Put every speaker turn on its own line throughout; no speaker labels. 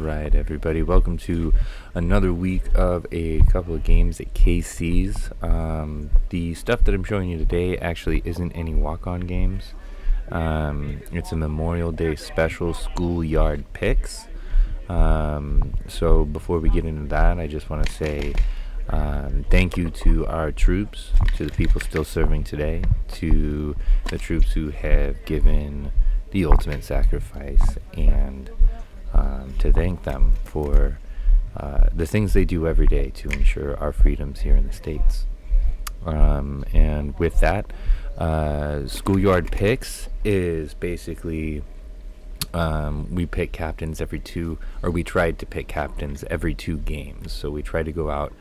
Alright everybody, welcome to another week of a couple of games at KC's. The stuff that I'm showing you today actually isn't any walk-on games. It's a Memorial Day special schoolyard picks. So before we get into that, I just want to say thank you to our troops, to the people still serving today, to the troops who have given the ultimate sacrifice, and to thank them for the things they do every day to ensure our freedoms here in the States. And with that, schoolyard picks is basically we pick captains every two, or we tried to pick captains every 2 games. So we tried to go out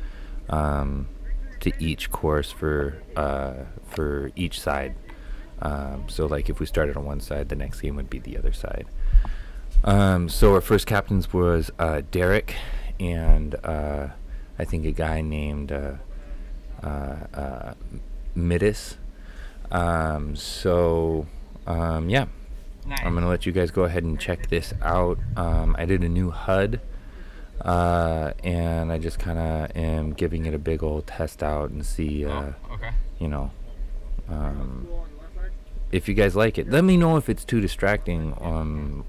to each course for each side. So like if we started on one side, the next game would be the other side. So our first captains was Derek and I think a guy named Midis. Yeah, nice. I'm gonna let you guys go ahead and check this out. I did a new HUD, and I just kind of am giving it a big old test out and see, you know, if you guys like it. Let me know if it's too distracting,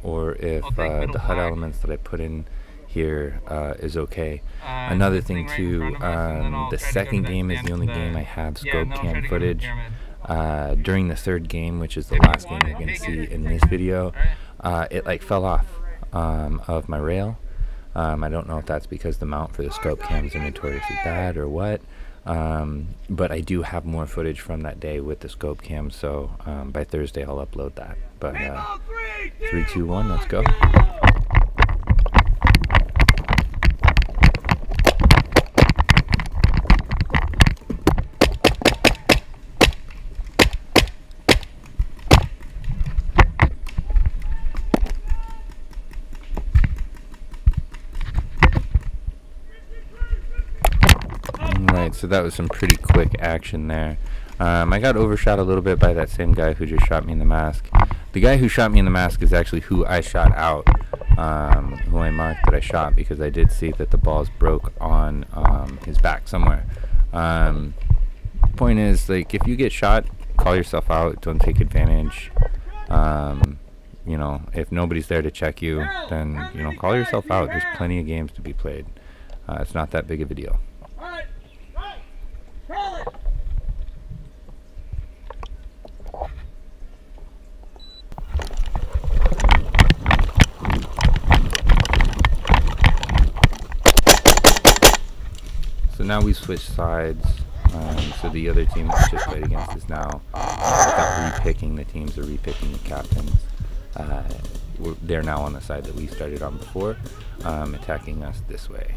or if the HUD elements that I put in here is okay. Another thing too, the second game is the only game I have scope cam footage. During the third game, which is the last game you're going to see in this video, it like fell off of my rail. I don't know if that's because the mount for the scope cams are notoriously bad or what. But I do have more footage from that day with the scope cam, so by Thursday I'll upload that. But 3, 2, 1, let's go. So that was some pretty quick action there. I got overshot a little bit by that same guy who just shot me in the mask. The guy who shot me in the mask is actually who I shot out, who I marked that I shot, because I did see that the balls broke on his back somewhere. Point is, like, if you get shot, call yourself out. Don't take advantage. You know, if nobody's there to check you, then, you know, call yourself out. There's plenty of games to be played. It's not that big of a deal. So now we switch sides, so the other team that just played against is now not repicking the teams or repicking the captains. They're now on the side that we started on before, attacking us this way.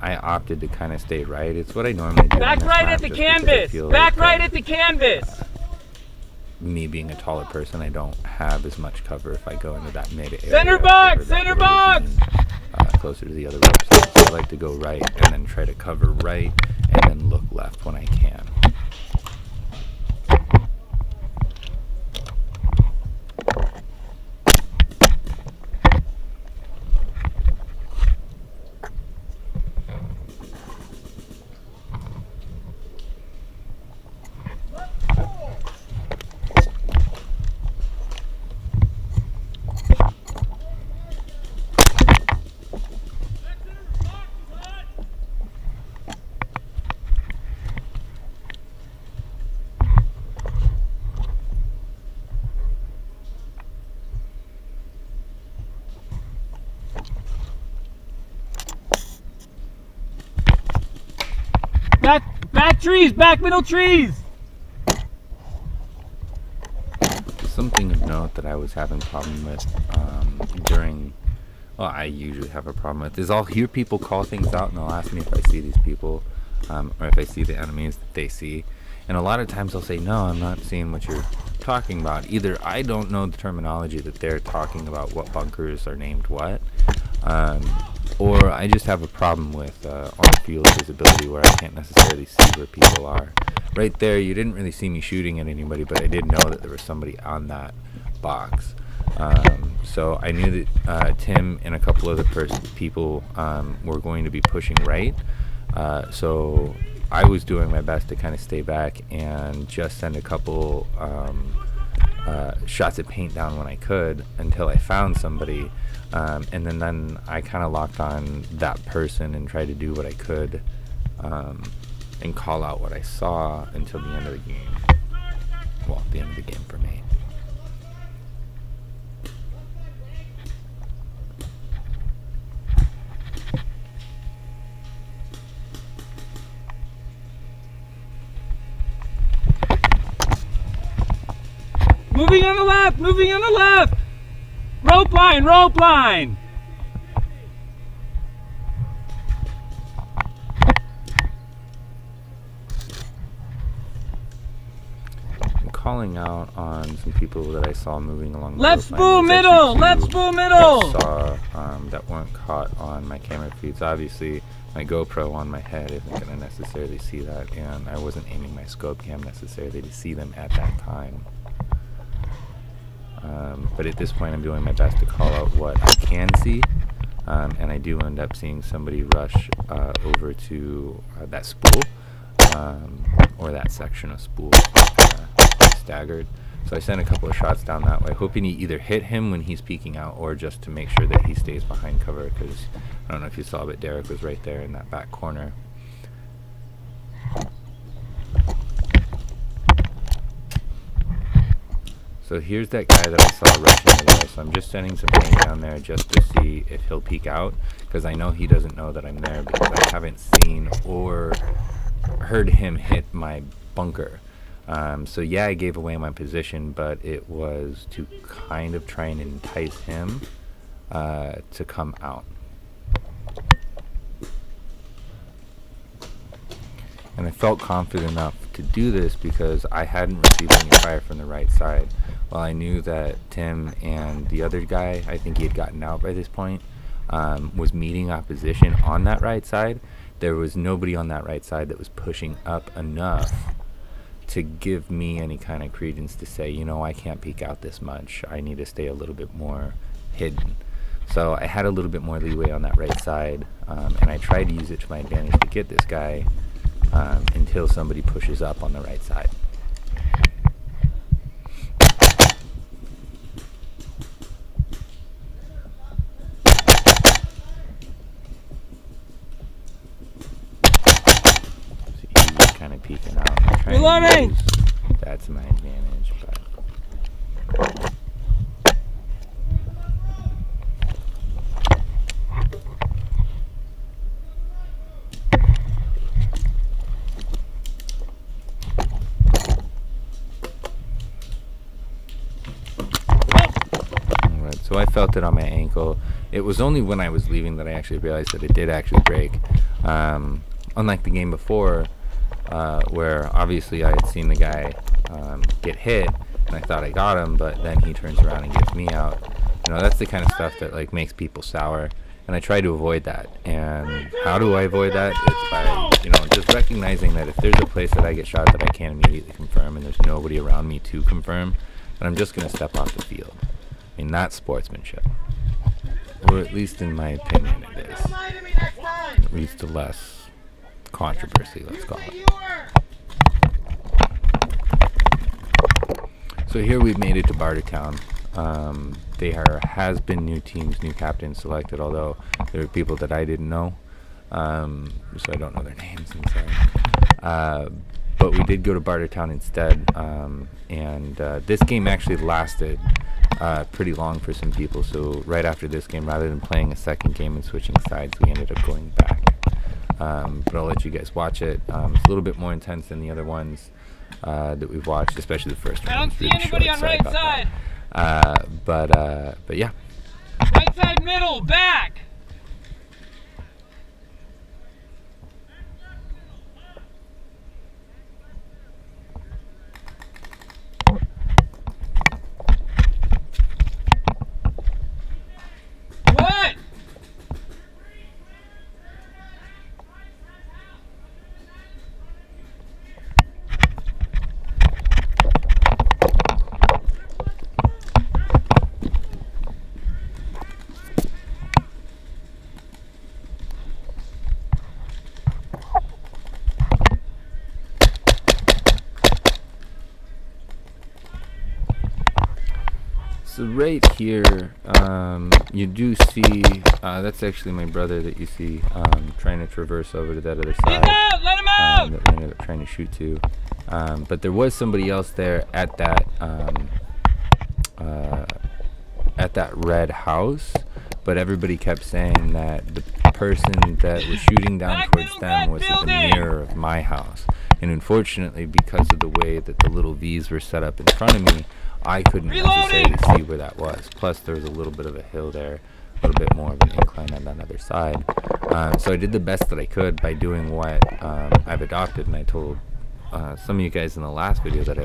I opted to kind of stay right. It's what I normally do.
Back right at the canvas! Back right at the canvas!
Me being a taller person, I don't have as much cover if I go into that mid area.
Center box! Center box!
Closer to the other ropes. So I like to go right and then try to cover right and then look left when I can.
Back trees! Back middle trees!
Something of note that I was having a problem with I usually have a problem with, is I'll hear people call things out and they'll ask me if I see these people, or if I see the enemies that they see. And a lot of times I'll say, no, I'm not seeing what you're talking about. Either I don't know the terminology that they're talking about, what bunkers are named what, or I just have a problem with on-field visibility where I can't necessarily see where people are. Right there, you didn't really see me shooting at anybody, but I did know that there was somebody on that box. So I knew that Tim and a couple other people were going to be pushing right. So I was doing my best to kind of stay back and just send a couple shots of paint down when I could until I found somebody. And then I kind of locked on that person and tried to do what I could and call out what I saw until the end of the game. Well, the end of the game for me.
Moving on the left, moving on the left. Rope line, rope line.
I'm calling out on some people that I saw moving along the
left spool middle, left spool middle.
I saw that weren't caught on my camera feeds. Obviously, my GoPro on my head isn't going to necessarily see that, and I wasn't aiming my scope cam necessarily to see them at that time. But at this point I'm doing my best to call out what I can see, and I do end up seeing somebody rush over to that spool, or that section of spool staggered. So I sent a couple of shots down that way, hoping to either hit him when he's peeking out or just to make sure that he stays behind cover, because I don't know if you saw, but Derek was right there in that back corner. So here's that guy that I saw rushing there. So I'm just sending some paint down there just to see if he'll peek out, because I know he doesn't know that I'm there because I haven't seen or heard him hit my bunker. So yeah, I gave away my position, but it was to kind of try and entice him to come out. And I felt confident enough to do this because I hadn't received any fire from the right side. While I knew that Tim and the other guy, I think he had gotten out by this point, was meeting opposition on that right side, there was nobody on that right side that was pushing up enough to give me any kind of credence to say, you know, I can't peek out this much. I need to stay a little bit more hidden. So I had a little bit more leeway on that right side, and I tried to use it to my advantage to get this guy until somebody pushes up on the right side. So he was kind of peeking out. I'm trying to use that to my advantage, but so I felt it on my ankle. It was only when I was leaving that I actually realized that it did actually break. Unlike the game before, where obviously I had seen the guy get hit, and I thought I got him, but then he turns around and gets me out. You know, that's the kind of stuff that like makes people sour, and I try to avoid that. And how do I avoid that? It's by, you know, just recognizing that if there's a place that I get shot that I can't immediately confirm and there's nobody around me to confirm, then I'm just going to step off the field. I mean, that's sportsmanship. Or at least in my opinion it is. It leads to less controversy, let's call it. So here we've made it to Bartertown. There has been new teams, new captains selected, although there are people that I didn't know. So I don't know their names, I'm sorry. But we did go to Bartertown instead. And this game actually lasted pretty long for some people, so right after this game, rather than playing a second game and switching sides, we ended up going back. But I'll let you guys watch it. It's a little bit more intense than the other ones that we've watched, especially the first one.
I don't see anybody on right side.
But yeah.
Right side middle, back.
So right here, you do see, that's actually my brother that you see trying to traverse over to that other side.
He's out! Let him out!
That we ended up trying to shoot to. But there was somebody else there at that red house, but everybody kept saying that the person that was shooting down towards them was at the mirror of my house. And unfortunately, because of the way that the little V's were set up in front of me, I couldn't necessarily see where that was. Plus, there was a little bit of a hill there, a little bit more of an incline on that other side. So I did the best that I could by doing what I've adopted, and I told some of you guys in the last video that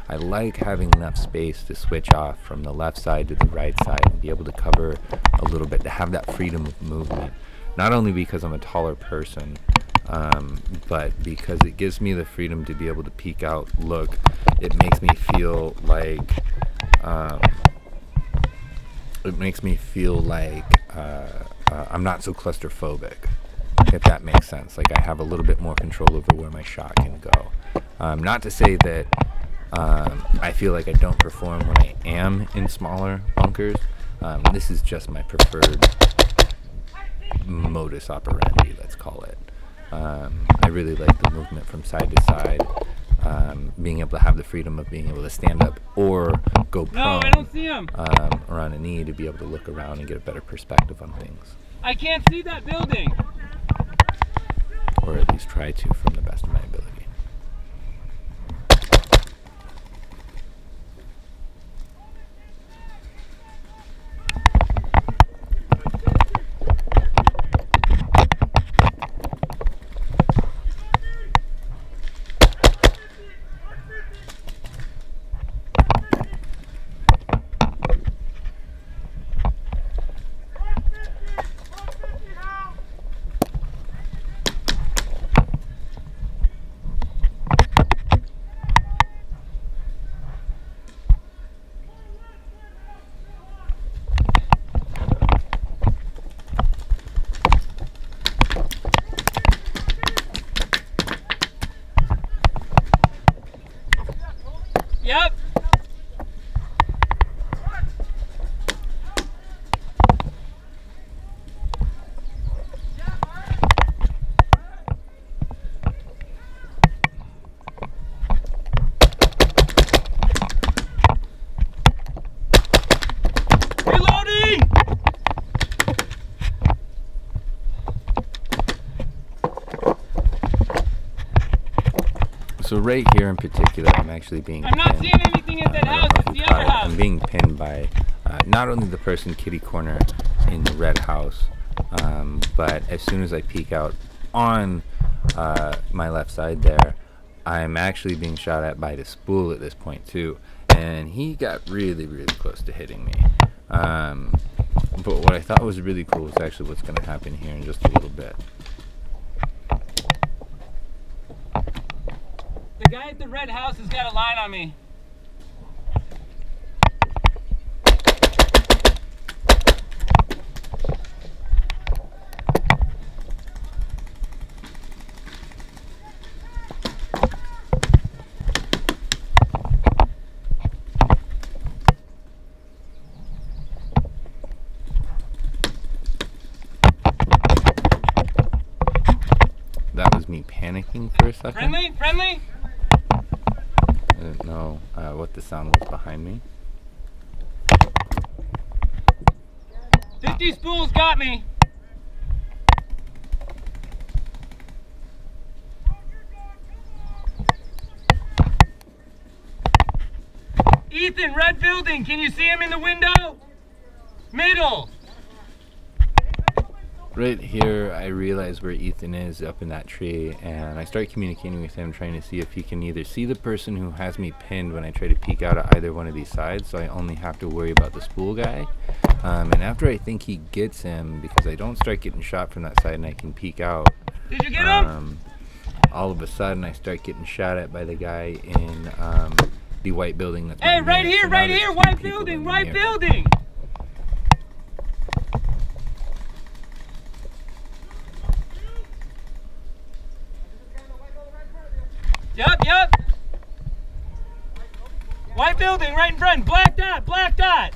I like having enough space to switch off from the left side to the right side and be able to cover a little bit, to have that freedom of movement. Not only because I'm a taller person, but because it gives me the freedom to be able to peek out, look. It makes me feel like I'm not so claustrophobic, if that makes sense. Like, I have a little bit more control over where my shot can go. Not to say that I feel like I don't perform when I am in smaller bunkers. This is just my preferred modus operandi, let's call it. I really like the movement from side to side, being able to have the freedom of being able to stand up or go prone,
no, I don't see him.
Or on a knee, to be able to look around and get a better perspective on things.
I can't see that building.
Or at least try to, from the best of my ability.
Yep. Reloading.
So right here in particular, I'm actually being
I'm not seeing anything at that house. It's the other house.
I'm being pinned by not only the person kitty corner in the red house, but as soon as I peek out on my left side there, I'm actually being shot at by the spool at this point too, and he got really, really close to hitting me. But what I thought was really cool is actually what's going to happen here in just a little bit.
The guy at the red house has got a line on me.
That was me panicking for a second.
Friendly? Friendly?
I didn't know what the sound was behind me.
50 spools got me. Ethan, red building. Can you see him in the window? Middle.
Right here, I realize where Ethan is up in that tree, and I start communicating with him, trying to see if he can either see the person who has me pinned when I try to peek out at either one of these sides, so I only have to worry about the spool guy. And after I think he gets him, because I don't start getting shot from that side and I can peek out,
Did you get him?
all of a sudden I start getting shot at by the guy in the white building. That's
Hey, right
mirror.
here,
So
right
now
here,
there's two
white
people
building,
in the
white
mirror.
building. Yep. White building right in front. Black dot, black dot.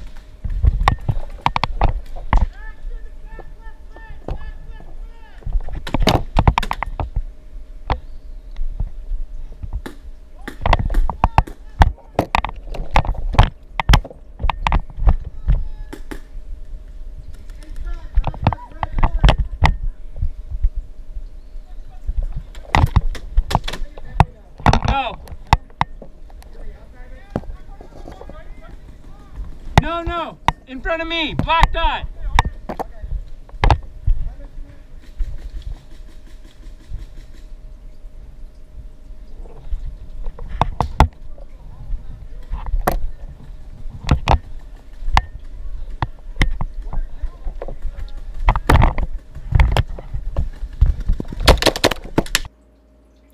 In front of me, black dot.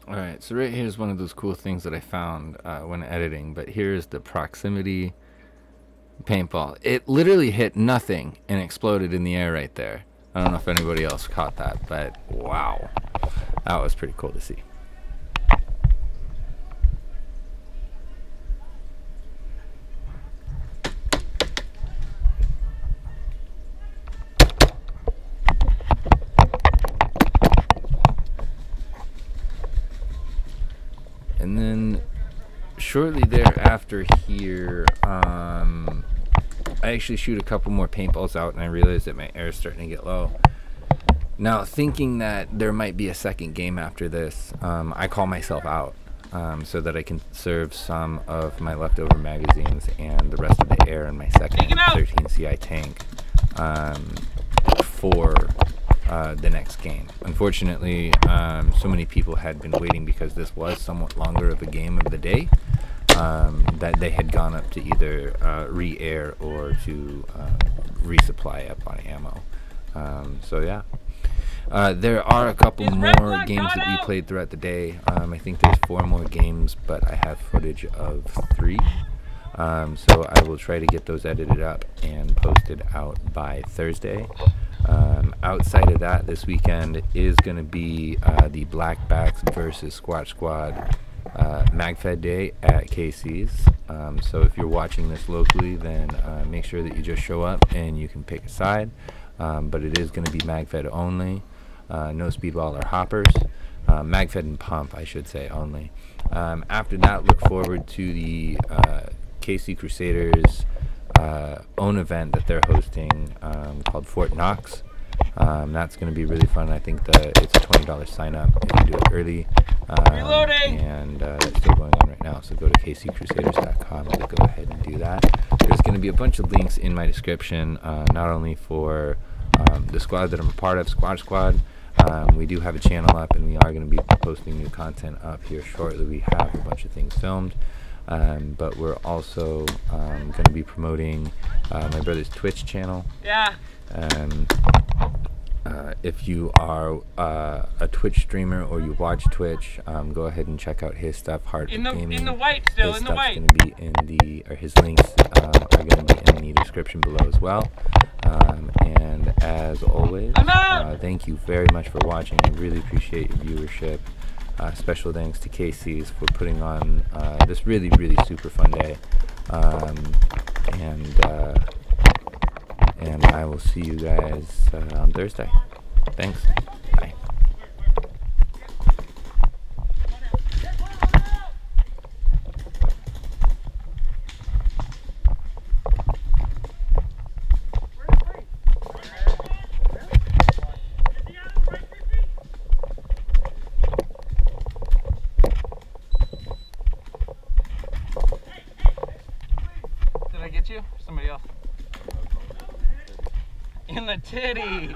Alright, so right here is one of those cool things that I found when editing, but here's the proximity paintball. It literally hit nothing and exploded in the air right there. I don't know if anybody else caught that, but wow. That was pretty cool to see. And then shortly thereafter here, I actually shoot a couple more paintballs out, and I realized that my air is starting to get low. Now, thinking that there might be a second game after this, I call myself out so that I can conserve some of my leftover magazines and the rest of the air in my second 13 CI tank for the next game. Unfortunately, so many people had been waiting because this was somewhat longer of a game of the day, that they had gone up to either re-air or to resupply up on ammo. So yeah. There are a couple more games that we played throughout the day. I think there's 4 more games, but I have footage of 3. So I will try to get those edited up and posted out by Thursday. Outside of that, this weekend is going to be the Blackbacks versus Squatch Squad Magfed Day at KC's. So if you're watching this locally, then make sure that you just show up and you can pick a side. But it is going to be Magfed only, no speedball or hoppers. Magfed and pump, I should say, only. After that, look forward to the KC Crusaders own event that they're hosting called Fort Knox. That's going to be really fun. I think it's a $20 sign up if you do it early. And it's still going on right now, so go to kccrusaders.com to go ahead and do that. There's going to be a bunch of links in my description, not only for the squad that I'm a part of, Squatch Squad. We do have a channel up, and we are going to be posting new content up here shortly. We have a bunch of things filmed. But we're also going to be promoting my brother's Twitch channel.
Yeah.
If you are a Twitch streamer or you watch Twitch, go ahead and check out his stuff. Gaming.
In the white still.
His
in the white.
Going to be in the, or his links are going to be in the description below as well. And as always, thank you very much for watching. I really appreciate your viewership. Special thanks to KC's for putting on this really super fun day, and I will see you guys on Thursday. Thanks. Bye.
Did I get you? Or somebody else? In the titty!